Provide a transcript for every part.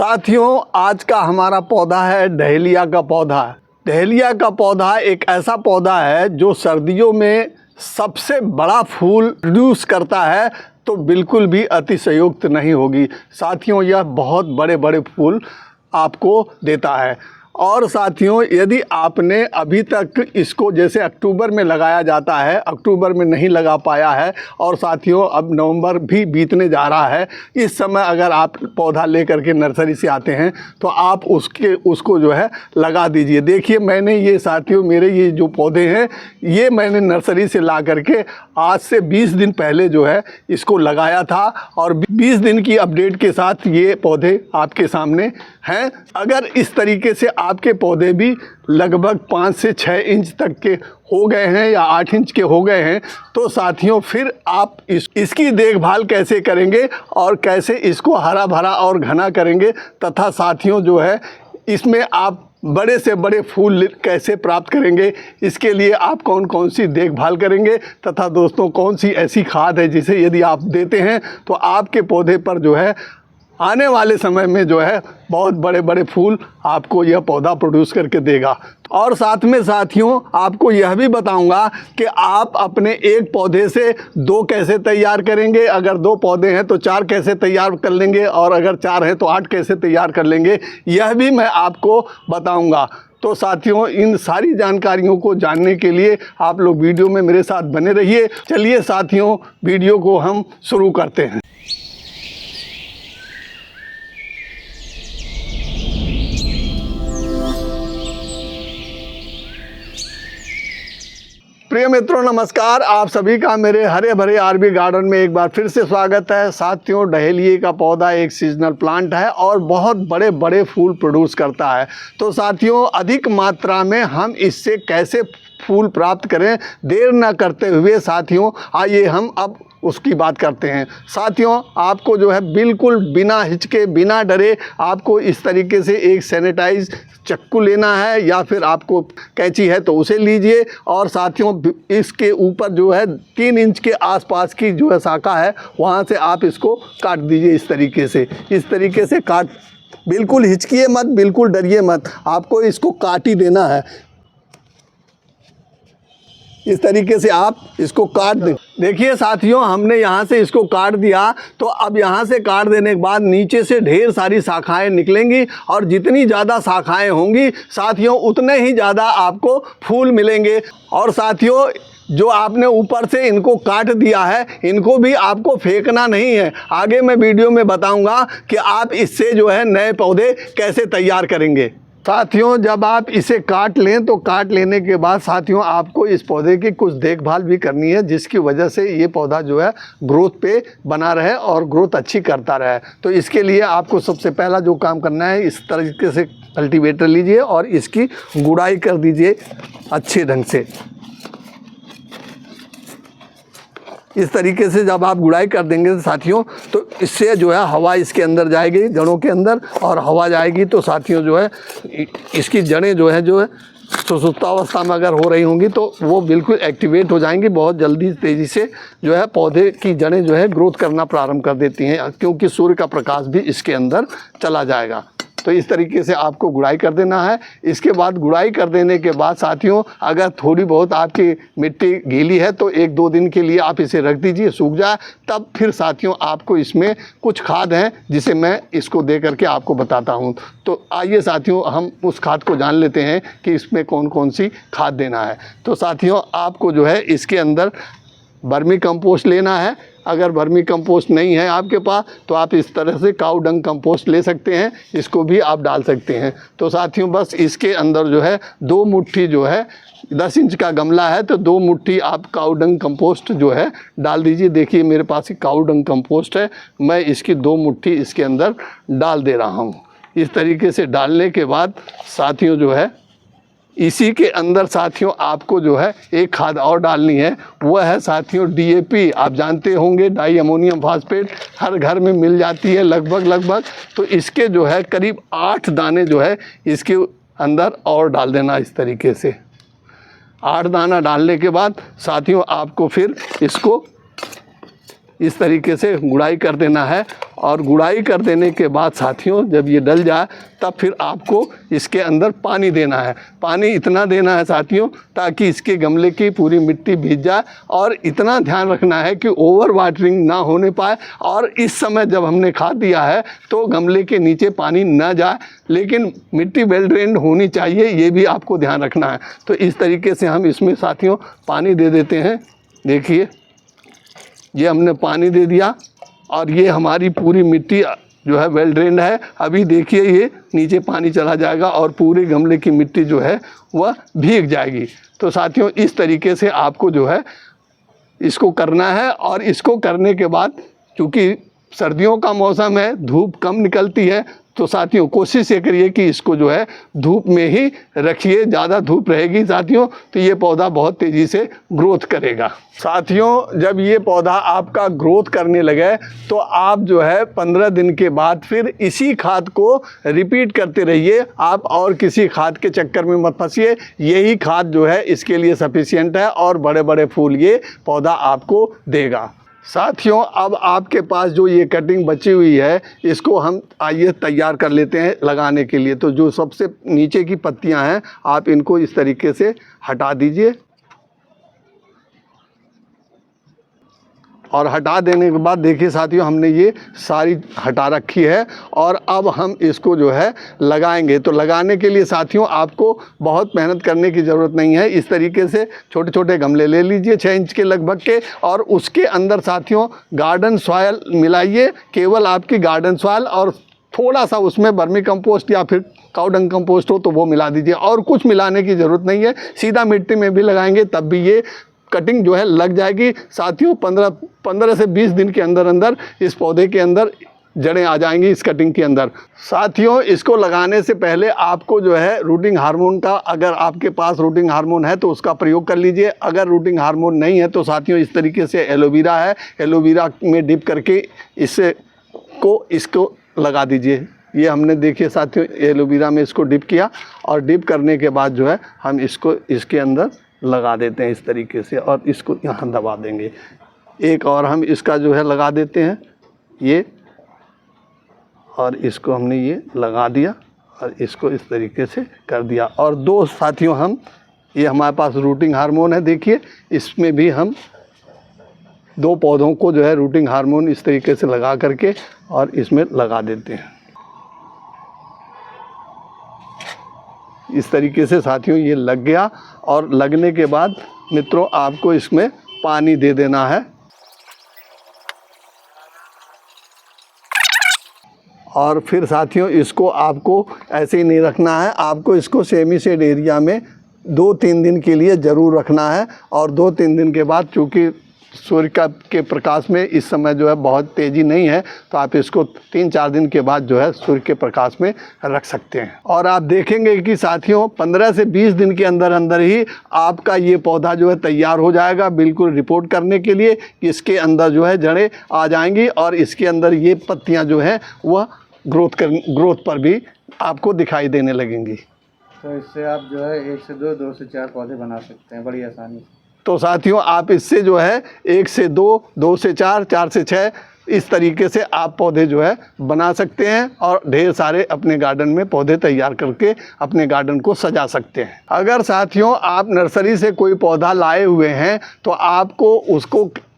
साथियों, आज का हमारा पौधा है डहेलिया का पौधा। डहेलिया का पौधा एक ऐसा पौधा है जो सर्दियों में सबसे बड़ा फूल प्रोड्यूस करता है, तो बिल्कुल भी अतिशयोक्त नहीं होगी। साथियों, यह बहुत बड़े बड़े फूल आपको देता है। और साथियों, यदि आपने अभी तक इसको जैसे अक्टूबर में लगाया जाता है, अक्टूबर में नहीं लगा पाया है, और साथियों अब नवंबर भी बीतने जा रहा है, इस समय अगर आप पौधा लेकर के नर्सरी से आते हैं तो आप उसको जो है लगा दीजिए। देखिए, मैंने ये साथियों, मेरे ये जो पौधे हैं ये मैंने नर्सरी से ला करके आज से 20 दिन पहले जो है इसको लगाया था, और 20 दिन की अपडेट के साथ ये पौधे आपके सामने हैं। अगर इस तरीके से आपके पौधे भी लगभग 5 से 6 इंच तक के हो गए हैं या 8 इंच के हो गए हैं, तो साथियों फिर आप इसकी देखभाल कैसे करेंगे और कैसे इसको हरा भरा और घना करेंगे, तथा साथियों जो है इसमें आप बड़े से बड़े फूल कैसे प्राप्त करेंगे, इसके लिए आप कौन कौन सी देखभाल करेंगे, तथा दोस्तों कौन सी ऐसी खाद है जिसे यदि आप देते हैं तो आपके पौधे पर जो है आने वाले समय में जो है बहुत बड़े बड़े फूल आपको यह पौधा प्रोड्यूस करके देगा। और साथ में साथियों आपको यह भी बताऊंगा कि आप अपने एक पौधे से 2 कैसे तैयार करेंगे, अगर 2 पौधे हैं तो 4 कैसे तैयार कर लेंगे, और अगर 4 हैं तो 8 कैसे तैयार कर लेंगे, यह भी मैं आपको बताऊंगा। तो साथियों, इन सारी जानकारियों को जानने के लिए आप लोग वीडियो में मेरे साथ बने रहिए। चलिए साथियों, वीडियो को हम शुरू करते हैं। प्रिय मित्रों, नमस्कार। आप सभी का मेरे हरे भरे आरबी गार्डन में एक बार फिर से स्वागत है। साथियों, डहेलिया का पौधा एक सीजनल प्लांट है और बहुत बड़े बड़े फूल प्रोड्यूस करता है। तो साथियों, अधिक मात्रा में हम इससे कैसे फूल प्राप्त करें, देर न करते हुए साथियों आइए हम अब उसकी बात करते हैं। साथियों, आपको जो है बिल्कुल बिना हिचके, बिना डरे आपको इस तरीके से एक सैनिटाइज चक्कू लेना है, या फिर आपको कैंची है तो उसे लीजिए। और साथियों, इसके ऊपर जो है 3 इंच के आसपास की जो है शाखा है, वहाँ से आप इसको काट दीजिए। इस तरीके से काट, बिल्कुल हिचकिए मत, बिल्कुल डरिए मत, आपको इसको काट ही देना है। इस तरीके से आप इसको काट दें। देखिए साथियों, हमने यहाँ से इसको काट दिया, तो अब यहाँ से काट देने के बाद नीचे से ढेर सारी शाखाएं निकलेंगी, और जितनी ज़्यादा शाखाएं होंगी साथियों उतने ही ज़्यादा आपको फूल मिलेंगे। और साथियों, जो आपने ऊपर से इनको काट दिया है, इनको भी आपको फेंकना नहीं है। आगे मैं वीडियो में बताऊँगा कि आप इससे जो है नए पौधे कैसे तैयार करेंगे। साथियों, जब आप इसे काट लें तो काट लेने के बाद साथियों आपको इस पौधे की कुछ देखभाल भी करनी है, जिसकी वजह से ये पौधा जो है ग्रोथ पे बना रहे और ग्रोथ अच्छी करता रहे। तो इसके लिए आपको सबसे पहला जो काम करना है, इस तरीके से कल्टीवेटर लीजिए और इसकी गुड़ाई कर दीजिए अच्छे ढंग से। इस तरीके से जब आप गुड़ाई कर देंगे साथियों, तो इससे जो है हवा इसके अंदर जाएगी, जड़ों के अंदर, और हवा जाएगी तो साथियों जो है इसकी जड़ें जो है सुसुप्तावस्था में अगर हो रही होंगी तो वो बिल्कुल एक्टिवेट हो जाएंगी। बहुत जल्दी तेज़ी से जो है पौधे की जड़ें जो है ग्रोथ करना प्रारंभ कर देती हैं, क्योंकि सूर्य का प्रकाश भी इसके अंदर चला जाएगा। तो इस तरीके से आपको गुड़ाई कर देना है। इसके बाद गुड़ाई कर देने के बाद साथियों, अगर थोड़ी बहुत आपकी मिट्टी गीली है तो 1-2 दिन के लिए आप इसे रख दीजिए, सूख जाए। तब फिर साथियों आपको इसमें कुछ खाद हैं जिसे मैं इसको दे करके आपको बताता हूँ। तो आइए साथियों, हम उस खाद को जान लेते हैं कि इसमें कौन कौन सी खाद देना है। तो साथियों, आपको जो है इसके अंदर वर्मी कंपोस्ट लेना है। अगर वर्मी कंपोस्ट नहीं है आपके पास तो आप इस तरह से काऊ डंग कंपोस्ट ले सकते हैं, इसको भी आप डाल सकते हैं। तो साथियों, बस इसके अंदर जो है 2 मुट्ठी जो है, 10 इंच का गमला है तो 2 मुट्ठी आप काऊ डंग कंपोस्ट जो है डाल दीजिए। देखिए मेरे पास काऊ डंग कंपोस्ट है, मैं इसकी 2 मुट्ठी इसके अंदर डाल दे रहा हूँ। इस तरीके से डालने के बाद साथियों जो है इसी के अंदर साथियों आपको जो है एक खाद और डालनी है, वह है साथियों DAP। आप जानते होंगे डाई अमोनियम फास्फेट हर घर में मिल जाती है लगभग। तो इसके जो है करीब 8 दाने जो है इसके अंदर और डाल देना। इस तरीके से 8 दाना डालने के बाद साथियों आपको फिर इसको इस तरीके से गुड़ाई कर देना है। और गुड़ाई कर देने के बाद साथियों जब ये डल जाए तब फिर आपको इसके अंदर पानी देना है। पानी इतना देना है साथियों ताकि इसके गमले की पूरी मिट्टी भीग जाए, और इतना ध्यान रखना है कि ओवर वाटरिंग ना होने पाए। और इस समय जब हमने खाद दिया है तो गमले के नीचे पानी ना जाए, लेकिन मिट्टी वेल ड्रेन्ड होनी चाहिए, ये भी आपको ध्यान रखना है। तो इस तरीके से हम इसमें साथियों पानी दे देते हैं। देखिए ये हमने पानी दे दिया और ये हमारी पूरी मिट्टी जो है वेल ड्रेन्ड है। अभी देखिए ये नीचे पानी चला जाएगा और पूरे गमले की मिट्टी जो है वह भीग जाएगी। तो साथियों इस तरीके से आपको जो है इसको करना है। और इसको करने के बाद चूँकि सर्दियों का मौसम है, धूप कम निकलती है, तो साथियों कोशिश ये करिए कि इसको जो है धूप में ही रखिए। ज़्यादा धूप रहेगी साथियों तो ये पौधा बहुत तेज़ी से ग्रोथ करेगा। साथियों जब ये पौधा आपका ग्रोथ करने लगे तो आप जो है 15 दिन के बाद फिर इसी खाद को रिपीट करते रहिए। आप और किसी खाद के चक्कर में मत फंसिए, यही खाद जो है इसके लिए सफिशिएंट है और बड़े बड़े फूल ये पौधा आपको देगा। साथियों अब आपके पास जो ये कटिंग बची हुई है इसको हम आइए तैयार कर लेते हैं लगाने के लिए। तो जो सबसे नीचे की पत्तियां हैं आप इनको इस तरीके से हटा दीजिए, और हटा देने के बाद देखिए साथियों हमने ये सारी हटा रखी है। और अब हम इसको जो है लगाएंगे। तो लगाने के लिए साथियों आपको बहुत मेहनत करने की ज़रूरत नहीं है। इस तरीके से छोटे छोटे गमले ले लीजिए 6 इंच के लगभग के, और उसके अंदर साथियों गार्डन सॉयल मिलाइए, केवल आपकी गार्डन सॉयल, और थोड़ा सा उसमें वर्मी कंपोस्ट या फिर काऊ डंग कंपोस्ट हो तो वो मिला दीजिए। और कुछ मिलाने की ज़रूरत नहीं है, सीधा मिट्टी में भी लगाएंगे तब भी ये कटिंग जो है लग जाएगी। साथियों 15 से 20 दिन के अंदर अंदर इस पौधे के अंदर जड़ें आ जाएंगी इस कटिंग के अंदर। साथियों इसको लगाने से पहले आपको जो है रूटिंग हार्मोन का, अगर आपके पास रूटिंग हार्मोन है तो उसका प्रयोग कर लीजिए। अगर रूटिंग हार्मोन नहीं है तो साथियों इस तरीके से एलोवेरा है, एलोवेरा में डिप करके इसको लगा दीजिए। ये हमने देखिए साथियों एलोवेरा में इसको डिप किया, और डिप करने के बाद जो है हम इसको इसके अंदर लगा देते हैं इस तरीके से, और इसको यहाँ दबा देंगे। एक और हम इसका जो है लगा देते हैं ये, और इसको हमने ये लगा दिया और इसको इस तरीके से कर दिया। और 2 साथियों हम ये हमारे पास रूटिंग हार्मोन है, देखिए इसमें भी हम 2 पौधों को जो है रूटिंग हार्मोन इस तरीके से लगा करके और इसमें लगा देते हैं। इस तरीके से साथियों ये लग गया, और लगने के बाद मित्रों आपको इसमें पानी दे देना है। और फिर साथियों इसको आपको ऐसे ही नहीं रखना है, आपको इसको सेमी शेड एरिया में 2-3 दिन के लिए ज़रूर रखना है। और 2-3 दिन के बाद चूँकि सूर्य के प्रकाश में इस समय जो है बहुत तेज़ी नहीं है, तो आप इसको 3-4 दिन के बाद जो है सूर्य के प्रकाश में रख सकते हैं। और आप देखेंगे कि साथियों 15 से 20 दिन के अंदर अंदर ही आपका ये पौधा जो है तैयार हो जाएगा बिल्कुल रिपोर्ट करने के लिए। इसके अंदर जो है जड़ें आ जाएंगी और इसके अंदर ये पत्तियाँ जो हैं वह ग्रोथ पर भी आपको दिखाई देने लगेंगी। तो इससे आप जो है 1 से 2, 2 से 4 पौधे बना सकते हैं बड़ी आसानी से। तो साथियों आप इससे जो है 1 से 2, 2 से 4, 4 से 6 इस तरीके से आप पौधे जो है बना सकते हैं, और ढेर सारे अपने गार्डन में पौधे तैयार करके अपने गार्डन को सजा सकते हैं। अगर साथियों आप नर्सरी से कोई पौधा लाए हुए हैं तो आपको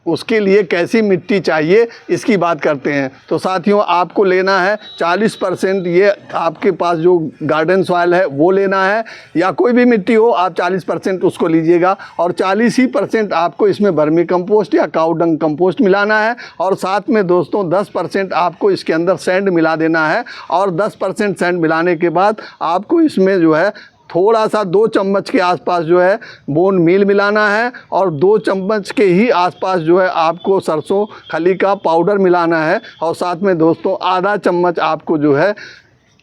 उसके लिए कैसी मिट्टी चाहिए इसकी बात करते हैं। तो साथियों आपको लेना है 40% ये आपके पास जो गार्डन सॉइल है वो लेना है, या कोई भी मिट्टी हो आप 40% उसको लीजिएगा, और 40% आपको इसमें वर्मी कंपोस्ट या काऊ डंग कंपोस्ट मिलाना है। और साथ में दोस्तों 10% आपको इसके अंदर सैंड मिला देना है, और 10% सैंड मिलाने के बाद आपको इसमें जो है थोड़ा सा 2 चम्मच के आसपास जो है बोन मील मिलाना है, और 2 चम्मच के ही आसपास जो है आपको सरसों खली का पाउडर मिलाना है। और साथ में दोस्तों आधा चम्मच आपको जो है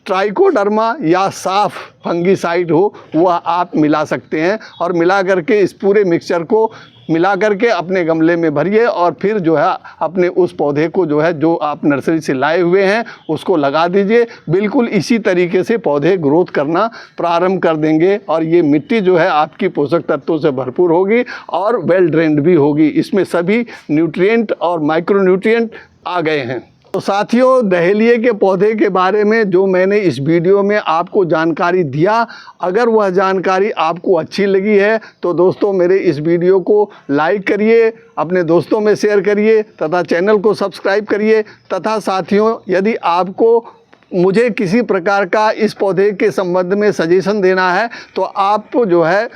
ट्राइकोडर्मा या साफ फंगीसाइड हो वह आप मिला सकते हैं। और मिला करके इस पूरे मिक्सचर को मिला करके अपने गमले में भरिए और फिर जो है अपने उस पौधे को जो है जो आप नर्सरी से लाए हुए हैं उसको लगा दीजिए। बिल्कुल इसी तरीके से पौधे ग्रोथ करना प्रारंभ कर देंगे और ये मिट्टी जो है आपकी पोषक तत्वों से भरपूर होगी और वेल ड्रेन्ड भी होगी। इसमें सभी न्यूट्रिएंट और माइक्रो न्यूट्रिएंट आ गए हैं। तो साथियों, डहेलिया के पौधे के बारे में जो मैंने इस वीडियो में आपको जानकारी दिया, अगर वह जानकारी आपको अच्छी लगी है तो दोस्तों मेरे इस वीडियो को लाइक करिए, अपने दोस्तों में शेयर करिए तथा चैनल को सब्सक्राइब करिए। तथा साथियों, यदि आपको मुझे किसी प्रकार का इस पौधे के संबंध में सजेशन देना है तो आप जो है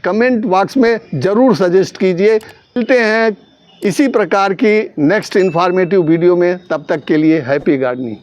कमेंट बॉक्स में ज़रूर सजेस्ट कीजिए। मिलते हैं इसी प्रकार की नेक्स्ट इन्फॉर्मेटिव वीडियो में, तब तक के लिए हैप्पी गार्डनिंग।